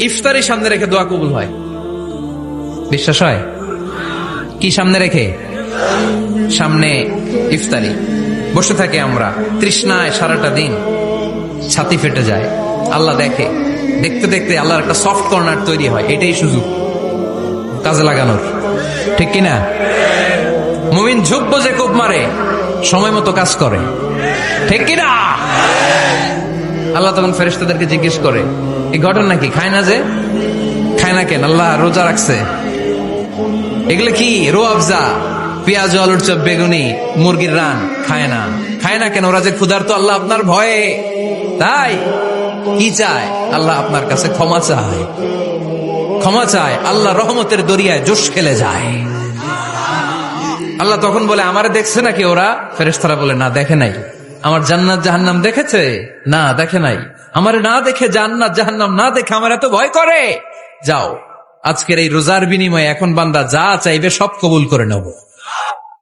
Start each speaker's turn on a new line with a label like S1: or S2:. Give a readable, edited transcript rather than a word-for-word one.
S1: ইফতারি সামনে রেখে দোয়া কবুল হয়। বিশ্বাস হয়? কি সামনে রেখে? সামনে ইফতারি। বসে থাকি আমরা তৃষ্ণায় সারাটা দিন, ছাতি ফেটে যায়। আল্লাহ দেখে, দেখতে দেখতে আল্লাহর একটা সফট কর্নার তৈরি হয়। এটাই সুযোগ কাজে লাগানোর, ঠিক কিনা? মুমিন ঝুঁকবো যে কোপ মারে, সময় মতো কাজ করে, ঠিক কিনা? আল্লাহ তখন ফেরেশতাদেরকে জিজ্ঞেস করে, এই ঘটনা কি? খায় না যে? খায় না কেন? আল্লাহ রোজা রাখছে। এগুলো কি? রো আফজা, পেঁয়াজ, আলুর চপ, বেগুনি, মুরগির রান খায় না। খায় না কেন? ওরা যে ক্ষুধার্ত। আল্লাহ আপনার ভয়ে। তাই কি চায়? আল্লাহ আপনার কাছে ক্ষমা চায়, ক্ষমা চায়। আল্লাহ রহমতের দরিয়ায় জোশ খেলে যায়। আল্লাহ তখন বলে, আমারে দেখছে নাকি ওরা? ফেরেশতারা বলে, না দেখে নাই। আমার জান্নাত জাহান্নাম দেখেছে? না দেখে নাই। আমারে না দেখে, জান্নাত জাহান্নাম না দেখে আমার এত ভয় করে। যাও, আজকের এই রোজার বিনিময়ে এখন বান্দা যা চাইবে সব কবুল করে নেব।